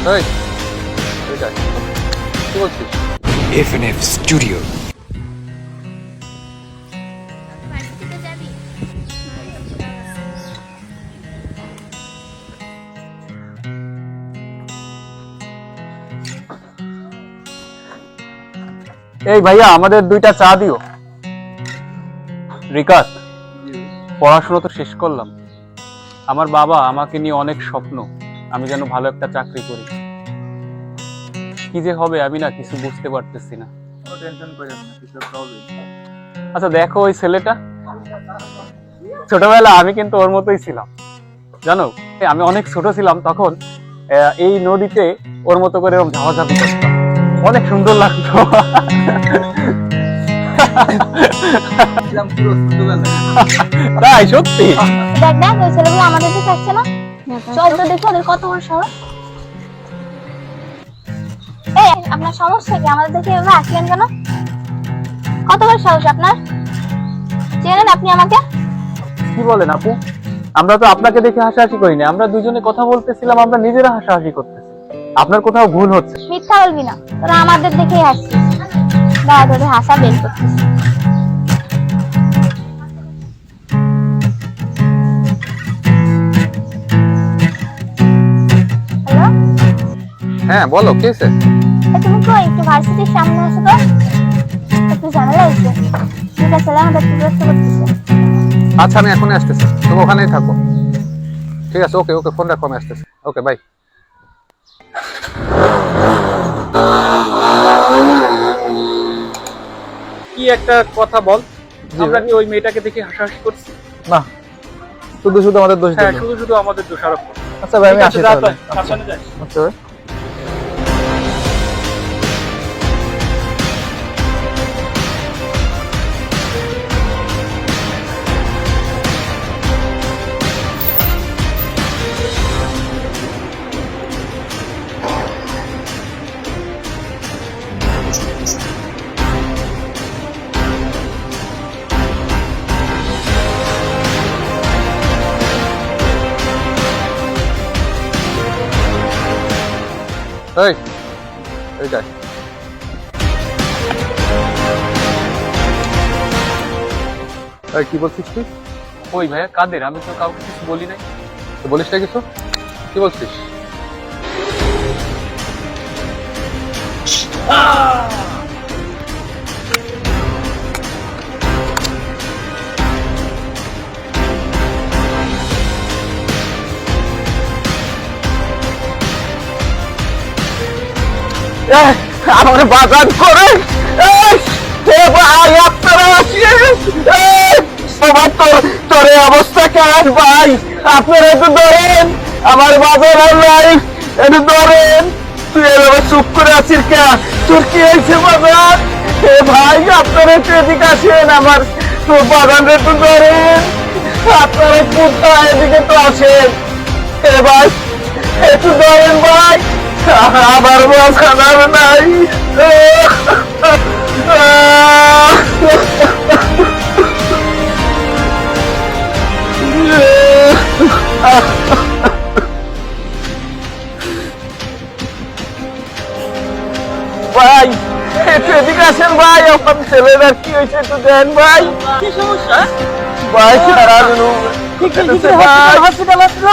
এই ওইটা কি বলছিস? FNF Studio. এই ভাইয়া আমাদের 2টা চা দিও। রিকাত, পড়াশোনা তো শেষ করলাম, আমার বাবা আমাকে নিয়ে অনেক স্বপ্ন, আমি যেন ভালো একটা চাকরি করি। কি যে হবে আমি না কিছু বুঝতে পারতেছি না। টেনশন করেন না, কিছু প্রবলেম। আচ্ছা দেখো ওই ছেলেটা, ছোটবেলা আমি কিন্তু ওর মতোই ছিলাম জানো। আমি অনেক ছোট ছিলাম তখন, এই নদীতে ওর মতো করে এরকম ঝাপাঝাপি করতাম, অনেক সুন্দর লাগতো। তাই সত্যি? দেখ দেখ ওই ছেলেগুলো আমাদের দিকে আসছে না, চল তো দেখো ওদের কত বড় সাহস। এই আপনার সমস্যা কি? আমাদের দেখে এভাবে আসলেন কেন? কত বড় সাহস আপনার? চেনেন আপনি আমাকে? কি বলেন আপু? আমরা তো আপনাকে দেখে হাসাহাসি করিনি, আমরা দুজনে কথা বলতেছিলাম, আমরা নিজেরা হাসাহাসি করতেছি। আপনার কোথাও ভুল হচ্ছে। মিথ্যা বলবি না, তোরা আমাদের দেখেই হাসছিস। দাঁড়া তোদের হাসা বের করছিস। হ্যালো, হ্যাঁ বলো কি হয়েছে? তুমি কই? একটু ভার্সিটির সামনে আসো তো, একটু ঝামেলা হয়েছে। ঠিক আছে, আমাদের বিরক্ত করতেছে। আচ্ছা আমি এখনই আসতেছি, তুমি ওখানেই থাকো। ঠিক আছে, ওকে ওকে, ফোন রাখো, আমি আসতেছি। Okay bye. কি একটা কথা বল, আমরা কি ওই মেয়েটাকে দেখে হাসাহাসি করছি? না, শুধু শুধু আমাদের দোষ হ্যাঁ দিও না। শুধু শুধু আমাদের দোষারোপ করছি। আচ্ছা ভাই আমি ঠিক আসি আছে, যা তাহলে। তুই, সাবধানে যাস। আচ্ছা ভাই। এই এইটা এই কি বলছিস তুই? ওই ভাইয়া কাদের? আমি তো কাউকে কিছু বলি নাই। তো বলিস না কিছু, কি বলছিস? আমার বাগান করে ভাই আপনারা সবার তোরে অবস্থা কেন ভাই? আপনারা একটু ধরেন, আমার বাজার নাই, একটু ধরেন। তুই এভাবে চুপ করে আছিস কে? তোর কি হয়েছে বাজার? এ ভাই আপনারা একটু এদিকে আসেন, আমার বাগানটা একটু ধরেন। আপনারা কোথায়? এদিকে তো আসেন। এ ভাই একটু ধরেন ভাই, আমার বাজার নাই। ভাই একটু এদিকে আসেন ভাই, আমার ছেলেটার কি হয়েছে একটু দেন ভাই। কি সমস্যা ভাই? সারাদিন হসপিটাল আসলো।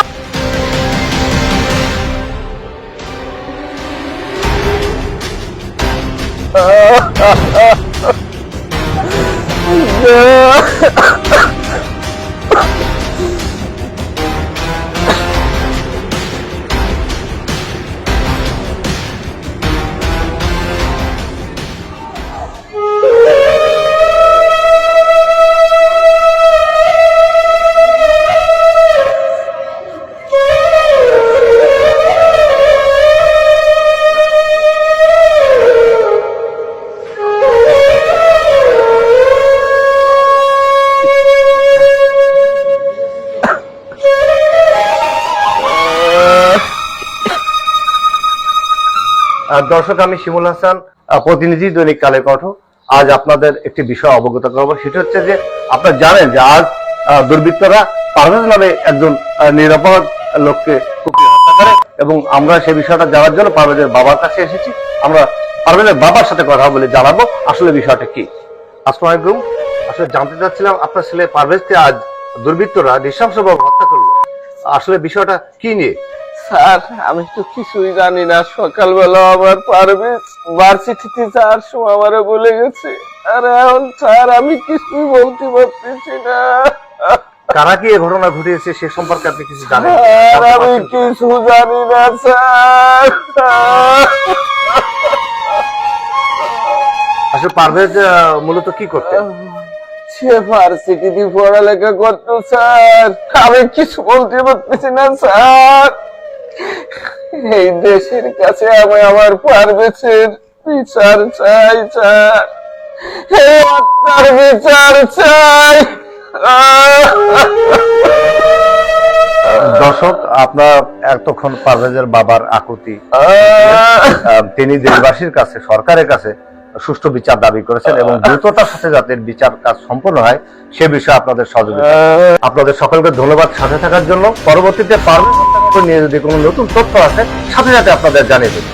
দর্শক, আমি শিমুল হাসান, প্রতিনিধি দৈনিক কালের কণ্ঠ। আজ আপনাদের একটি বিষয় অবগত করবো, সেটা হচ্ছে যে আপনারা জানেন যে আজ দুর্বৃত্তরা পারভেজ নামে একজন নিরাপরাধ লোককে কুপিয়ে হত্যা করে, এবং আমরা সেই বিষয়টা জানার জন্য পারভেজের বাবার কাছে এসেছি। আমরা পারভেজের বাবার সাথে কথা বলে জানাবো আসলে বিষয়টা কি। আসসালামু আলাইকুম। আসলে জানতে চাচ্ছিলাম আপনার ছেলে পারভেজকে আজ দুর্বৃত্তরা নৃশংসভাবে হত্যা করলো, আসলে বিষয়টা কি নিয়ে? স্যার আমি তো কিছুই জানি না। সকালবেলা আমার পারভেজ ভার্সিটিতে যাওয়ার সময় আমারে বলে গেছে, আর এখন স্যার আমি কিছুই বলতে পারতেছি না। কারা কি এই ঘটনা ঘটিয়েছে সে সম্পর্কে আপনি কিছু জানেন? স্যার আমি কিছু জানি না স্যার। আসলে পারভেজ মূলত কি করতেন? সে ভার্সিটিতে পড়ালেখা করতো স্যার। আমি কিছু বলতে পারতেছি না স্যার। এই দেশের কাছে আমি আমার পারভেজের বিচার চাই স্যার। এই হত্যার বিচার চাই। দর্শক, আপনার এতক্ষণ পারভেজের বাবার আকুতি, তিনি দেশবাসীর কাছে, সরকারের কাছে সুষ্ঠু বিচার দাবি করেছেন এবং দ্রুততার সাথে যাতে বিচার কাজ সম্পন্ন হয় সে বিষয়ে আপনাদের সহযোগিতা। আপনাদের সকলকে ধন্যবাদ সাথে থাকার জন্য। পরবর্তীতে পারভেজ হত্যাকাণ্ড নিয়ে যদি কোনো নতুন তথ্য আছে সাথে সাথে আপনাদের জানিয়ে দেব।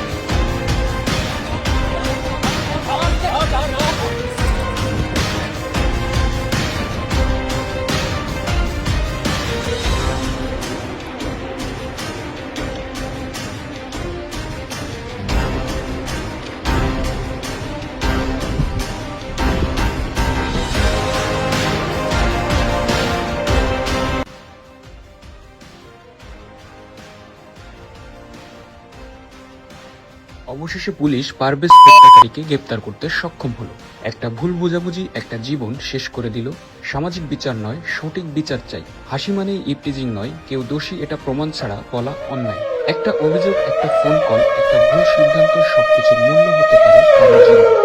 অবশেষে পুলিশ পারভেজ হত্যাকারীকে গ্রেপ্তার করতে সক্ষম হলো। একটা ভুল বোঝাবুঝি একটা জীবন শেষ করে দিল। সামাজিক বিচার নয়, সঠিক বিচার চাই। হাসি মানেই ইপটিজিং নয়, কেউ দোষী এটা প্রমাণ ছাড়া বলা অন্যায়। একটা অভিযোগ, একটা ফোন কল, একটা ভুল সিদ্ধান্ত সবকিছুর মূল্য হতে পারে কারো জীবন।